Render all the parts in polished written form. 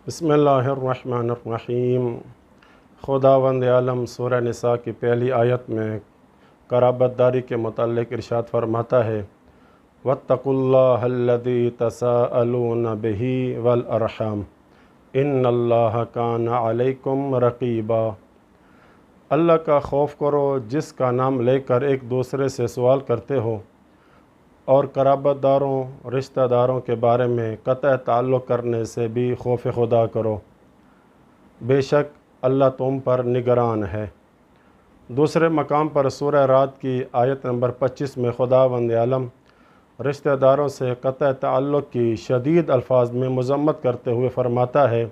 بسم اللہ الرحمن الرحیم۔ خداوند عالم سورہ نساء کی پہلی آیت میں قرابت داری کے متعلق ارشاد فرماتا ہے، وَاتَّقُوا اللَّهَ الَّذِي تَسَاءَلُونَ بِهِ وَالْأَرْحَامَ إِنَّ اللَّهَ كَانَ عَلَيْكُمْ رَقِيبًا۔ اللہ کا خوف کرو جس کا نام لے کر ایک دوسرے سے سوال کرتے ہو، اور قرابت داروں رشتہ داروں کے بارے میں قطع تعلق کرنے سے بھی خوف خدا کرو، بے شک اللہ تم پر نگران ہے۔ دوسرے مقام پر سورہ رعد کی آیت نمبر 25 میں خداوند عالم رشتہ داروں سے قطع تعلق کی شدید الفاظ میں مذمت کرتے ہوئے فرماتا ہے،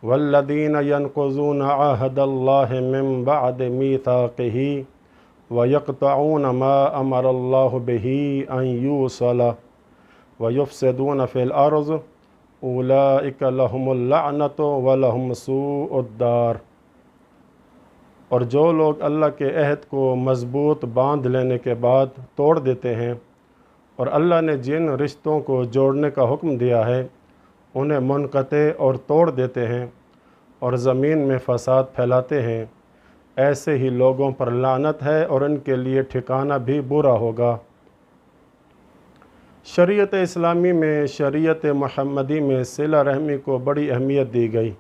وَالَّذِينَ يَنقُضُونَ عَهْدَ اللَّهِ مِن بَعْدِ مِيثَاقِهِ وَيَقْطَعُونَ مَا أَمَرَ اللَّهُ بِهِ أَن يُوصَلَ وَيُفْسِدُونَ فِي الْأَرْضِ أُولَئِكَ لَهُمُ اللَّعْنَةُ وَلَهُمْ سُوءُ الدَّارِ۔ اور جو لوگ اللہ کے عہد کو مضبوط باندھ لینے کے بعد توڑ دیتے ہیں، اور اللہ نے جن رشتوں کو جوڑنے کا حکم دیا ہے انہیں منقطع اور توڑ دیتے ہیں اور زمین میں فساد پھیلاتے ہیں، ایسے ہی لوگوں پر لعنت ہے اور ان کے لیے ٹھکانہ بھی برا ہوگا۔ شریعت اسلامی میں شریعت محمدی میں صلہ رحمی کو بڑی اہمیت دی گئی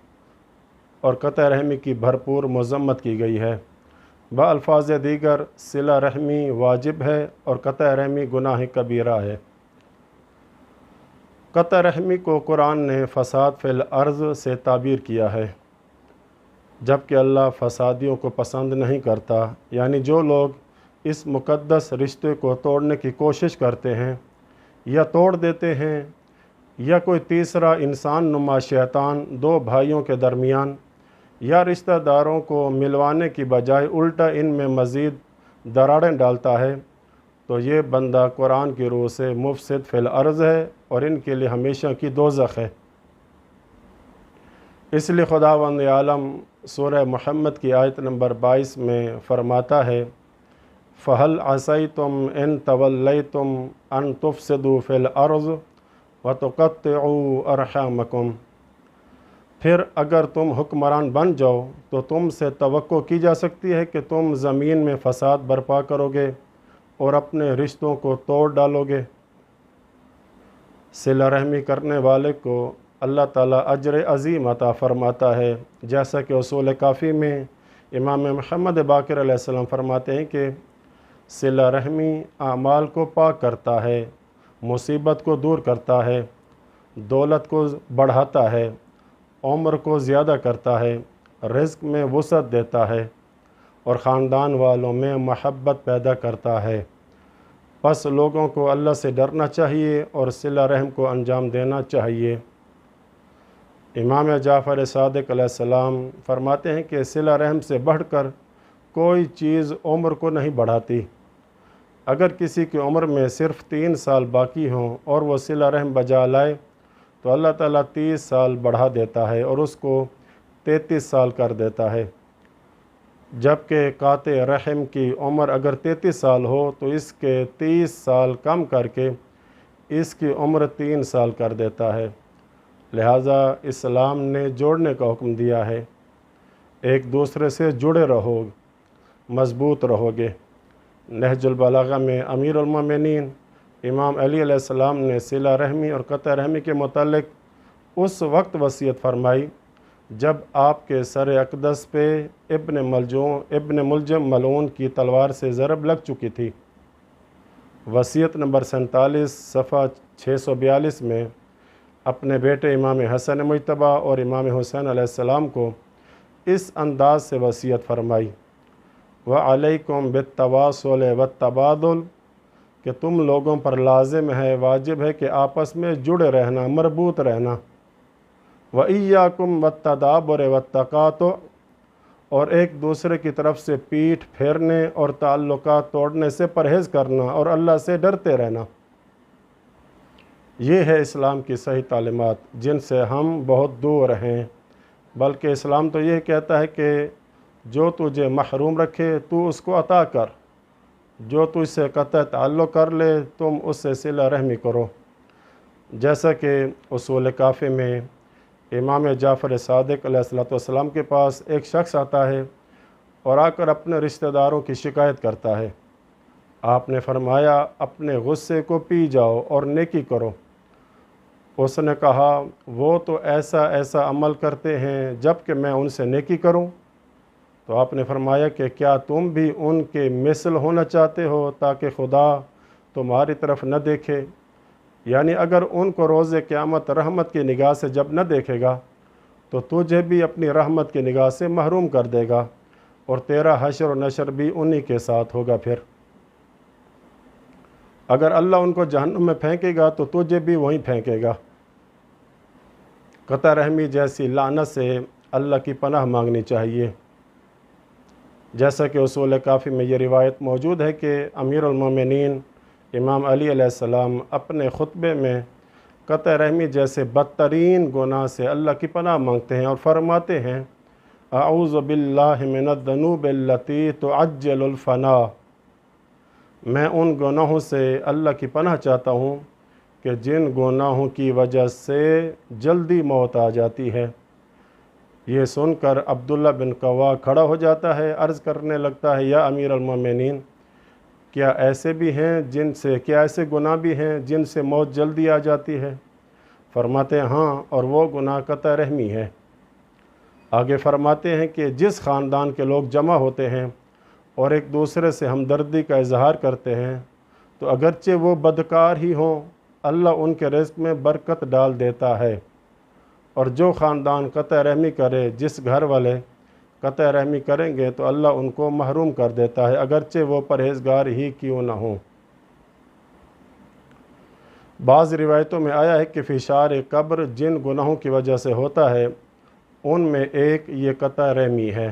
اور قطع رحمی کی بھرپور مذمت کی گئی ہے۔ بالفاظ دیگر صلہ رحمی واجب ہے اور قطع رحمی گناہ کبیرہ ہے۔ قطع رحمی کو قرآن نے فساد فی الارض سے تعبیر کیا ہے، جبکہ اللہ فسادیوں کو پسند نہیں کرتا، یعنی جو لوگ اس مقدس رشتے کو توڑنے کی کوشش کرتے ہیں یا توڑ دیتے ہیں، یا کوئی تیسرا انسان نما شیطان دو بھائیوں کے درمیان یا رشتہ داروں کو ملوانے کی بجائے الٹا ان میں مزید دراڑیں ڈالتا ہے، تو یہ بندہ قرآن کی روح سے مفسد فی الارض ہے اور ان کے لیے ہمیشہ کی دوزخ ہے۔ اس لیے خداوند عالم سورہ محمد کی آیت نمبر 22 میں فرماتا ہے، فَهَلْ عَصَيْتُمْ إِن تَوَلَّيْتُمْ أَن تُفْسِدُوا فِي الْأَرْضِ وَتُقَطِّعُوا أَرْحَامَكُمْ۔ پھر اگر تم حکمران بن جاؤ تو تم سے توقع کی جا سکتی ہے کہ تم زمین میں فساد برپا کرو گے اور اپنے رشتوں کو توڑ ڈالو گے۔ صلہ رحمی کرنے والے کو اللہ تعالیٰ اجر عظیم عطا فرماتا ہے، جیسا کہ اصول کافی میں امام محمد باقر علیہ السلام فرماتے ہیں کہ صلہ رحمی اعمال کو پاک کرتا ہے، مصیبت کو دور کرتا ہے، دولت کو بڑھاتا ہے، عمر کو زیادہ کرتا ہے، رزق میں وسعت دیتا ہے اور خاندان والوں میں محبت پیدا کرتا ہے۔ پس لوگوں کو اللہ سے ڈرنا چاہیے اور صلہ رحم کو انجام دینا چاہیے۔ امام جعفر صادق علیہ السلام فرماتے ہیں کہ صلہ رحم سے بڑھ کر کوئی چیز عمر کو نہیں بڑھاتی۔ اگر کسی کی عمر میں صرف 3 سال باقی ہوں اور وہ صلہ رحم بجا لائے تو اللہ تعالیٰ 30 سال بڑھا دیتا ہے اور اس کو 33 سال کر دیتا ہے، جبکہ قاطع رحم کی عمر اگر 33 سال ہو تو اس کے 30 سال کم کر کے اس کی عمر 3 سال کر دیتا ہے۔ لہٰذا اسلام نے جوڑنے کا حکم دیا ہے، ایک دوسرے سے جڑے رہو، مضبوط رہو گے۔ نہج البلاغہ میں امیر المومنین امام علی علیہ السلام نے صلہ رحمی اور قطع رحمی کے متعلق اس وقت وصیت فرمائی جب آپ کے سر اقدس پہ ابن ملجم ملعون کی تلوار سے ضرب لگ چکی تھی۔ وصیت نمبر 47 صفحہ 642 میں اپنے بیٹے امام حسن مجتبی اور امام حسین علیہ السلام کو اس انداز سے وصیت فرمائی، وَعَلَيْكُمْ بِالتَّوَاصُلِ وَالتَّبَادُلِ، کہ تم لوگوں پر لازم ہے، واجب ہے کہ آپس میں جڑے رہنا، مربوط رہنا، وَإِيَّاكُمْ وَالتَّدَابُرِ وَالتَّقَاطُعِ، اور ایک دوسرے کی طرف سے پیٹھ پھیرنے اور تعلقات توڑنے سے پرہیز کرنا اور اللہ سے ڈرتے رہنا۔ یہ ہے اسلام کی صحیح تعلیمات جن سے ہم بہت دور ہیں، بلکہ اسلام تو یہ کہتا ہے کہ جو تجھے محروم رکھے تو اس کو عطا کر، جو تجھ سے قطع تعلق کر لے تم اس سے صلہ رحمی کرو۔ جیسا کہ اصول کافی میں امام جعفر صادق علیہ الصلوۃ والسلام کے پاس ایک شخص آتا ہے اور آ کر اپنے رشتہ داروں کی شکایت کرتا ہے۔ آپ نے فرمایا اپنے غصے کو پی جاؤ اور نیکی کرو۔ اس نے کہا وہ تو ایسا ایسا عمل کرتے ہیں جب کہ میں ان سے نیکی کروں۔ تو آپ نے فرمایا کہ کیا تم بھی ان کے مثل ہونا چاہتے ہو تاکہ خدا تمہاری طرف نہ دیکھے؟ یعنی اگر ان کو روز قیامت رحمت کی نگاہ سے جب نہ دیکھے گا تو تجھے بھی اپنی رحمت کی نگاہ سے محروم کر دے گا، اور تیرا حشر و نشر بھی انہی کے ساتھ ہوگا۔ پھر اگر اللہ ان کو جہنم میں پھینکے گا تو تجھے بھی وہیں پھینکے گا۔ قطع رحمی جیسی لعنت سے اللہ کی پناہ مانگنی چاہیے۔ جیسا کہ اصول کافی میں یہ روایت موجود ہے کہ امیر المومنین امام علی علیہ السلام اپنے خطبے میں قطع رحمی جیسے بدترین گناہ سے اللہ کی پناہ مانگتے ہیں اور فرماتے ہیں اعوذ باللہ من الذنوب التی تعجل الفنا، میں ان گناہوں سے اللہ کی پناہ چاہتا ہوں کہ جن گناہوں کی وجہ سے جلدی موت آ جاتی ہے۔ یہ سن کر عبداللہ بن قوا کھڑا ہو جاتا ہے، عرض کرنے لگتا ہے یا امیر المومنین، کیا ایسے ایسے گناہ بھی ہیں جن سے موت جلدی آ جاتی ہے؟ فرماتے ہیں ہاں، اور وہ گناہ قطع رحمی ہے۔ آگے فرماتے ہیں کہ جس خاندان کے لوگ جمع ہوتے ہیں اور ایک دوسرے سے ہمدردی کا اظہار کرتے ہیں تو اگرچہ وہ بدکار ہی ہوں، اللہ ان کے رزق میں برکت ڈال دیتا ہے، اور جو خاندان قطع رحمی کرے، جس گھر والے قطع رحمی کریں گے تو اللہ ان کو محروم کر دیتا ہے، اگرچہ وہ پرہیزگار ہی کیوں نہ ہوں۔ بعض روایتوں میں آیا ہے کہ فشار قبر جن گناہوں کی وجہ سے ہوتا ہے ان میں ایک یہ قطع رحمی ہے،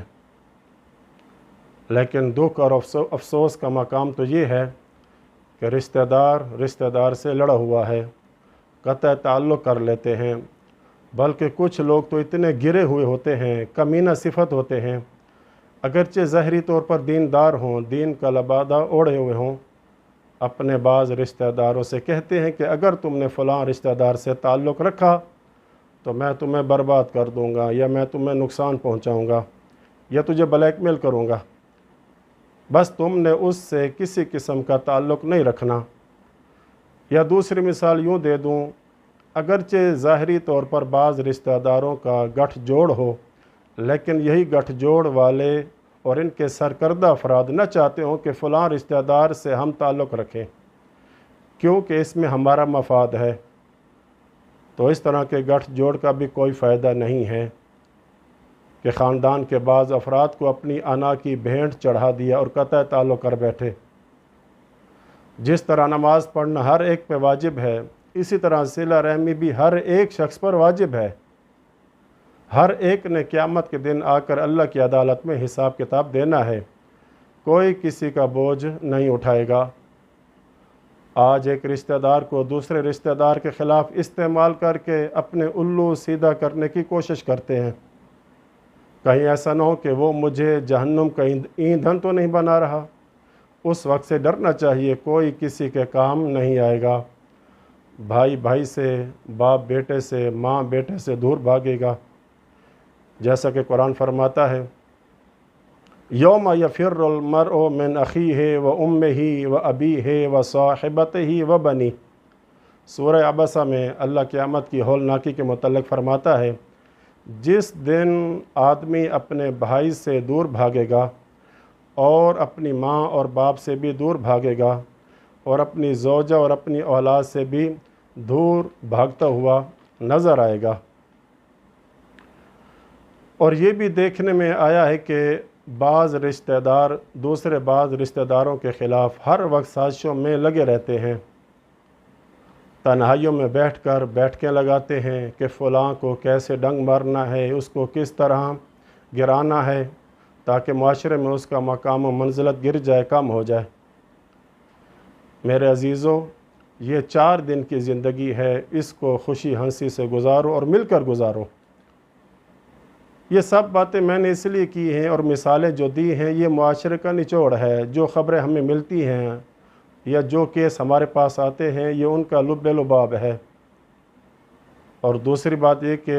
لیکن دکھ اور افسوس کا مقام تو یہ ہے کہ رشتہ دار سے لڑا ہوا ہے، قطع تعلق کر لیتے ہیں، بلکہ کچھ لوگ تو اتنے گرے ہوئے ہوتے ہیں، کمینہ صفت ہوتے ہیں، اگرچہ ظاہری طور پر دیندار ہوں، دین کا لبادہ اوڑھے ہوئے ہوں، اپنے بعض رشتہ داروں سے کہتے ہیں کہ اگر تم نے فلاں رشتہ دار سے تعلق رکھا تو میں تمہیں برباد کر دوں گا، یا میں تمہیں نقصان پہنچاؤں گا، یا تجھے بلیک میل کروں گا، بس تم نے اس سے کسی قسم کا تعلق نہیں رکھنا۔ یا دوسری مثال یوں دے دوں، اگرچہ ظاہری طور پر بعض رشتہ داروں کا گٹھ جوڑ ہو، لیکن یہی گٹھ جوڑ والے اور ان کے سرکردہ افراد نہ چاہتے ہوں کہ فلاں رشتہ دار سے ہم تعلق رکھیں کیونکہ اس میں ہمارا مفاد ہے، تو اس طرح کے گٹھ جوڑ کا بھی کوئی فائدہ نہیں ہے کہ خاندان کے بعض افراد کو اپنی انا کی بھینٹ چڑھا دیا اور قطع تعلق کر بیٹھے۔ جس طرح نماز پڑھنا ہر ایک پہ واجب ہے، اسی طرح صلہ رحمی بھی ہر ایک شخص پر واجب ہے۔ ہر ایک نے قیامت کے دن آ کر اللہ کی عدالت میں حساب کتاب دینا ہے، کوئی کسی کا بوجھ نہیں اٹھائے گا۔ آج ایک رشتہ دار کو دوسرے رشتہ دار کے خلاف استعمال کر کے اپنے الو سیدھا کرنے کی کوشش کرتے ہیں، کہیں ایسا نہ ہو کہ وہ مجھے جہنم کا ایندھن تو نہیں بنا رہا۔ اس وقت سے ڈرنا چاہیے، کوئی کسی کے کام نہیں آئے گا۔ بھائی بھائی سے، باپ بیٹے سے، ماں بیٹے سے دور بھاگے گا، جیسا کہ قرآن فرماتا ہے یوم یفر المرء من اخیہ و امہ و ابیہ و صاحبتہ و بنیہ۔ سورہ عبسہ میں اللہ قیامت کی ہولناکی کے متعلق فرماتا ہے جس دن آدمی اپنے بھائی سے دور بھاگے گا اور اپنی ماں اور باپ سے بھی دور بھاگے گا اور اپنی زوجہ اور اپنی اولاد سے بھی دور بھاگتا ہوا نظر آئے گا۔ اور یہ بھی دیکھنے میں آیا ہے کہ بعض رشتہ دار دوسرے بعض رشتہ داروں کے خلاف ہر وقت سازشوں میں لگے رہتے ہیں، تنہائیوں میں بیٹھ کر بیٹھکیں لگاتے ہیں کہ فلاں کو کیسے ڈنگ مارنا ہے، اس کو کس طرح گرانا ہے تاکہ معاشرے میں اس کا مقام و منزلت گر جائے، کم ہو جائے۔ میرے عزیزو، یہ 4 دن کی زندگی ہے، اس کو خوشی ہنسی سے گزارو اور مل کر گزارو۔ یہ سب باتیں میں نے اس لیے کی ہیں اور مثالیں جو دی ہیں یہ معاشرے کا نچوڑ ہے، جو خبریں ہمیں ملتی ہیں یا جو کیس ہمارے پاس آتے ہیں یہ ان کا لب لباب ہے۔ اور دوسری بات یہ کہ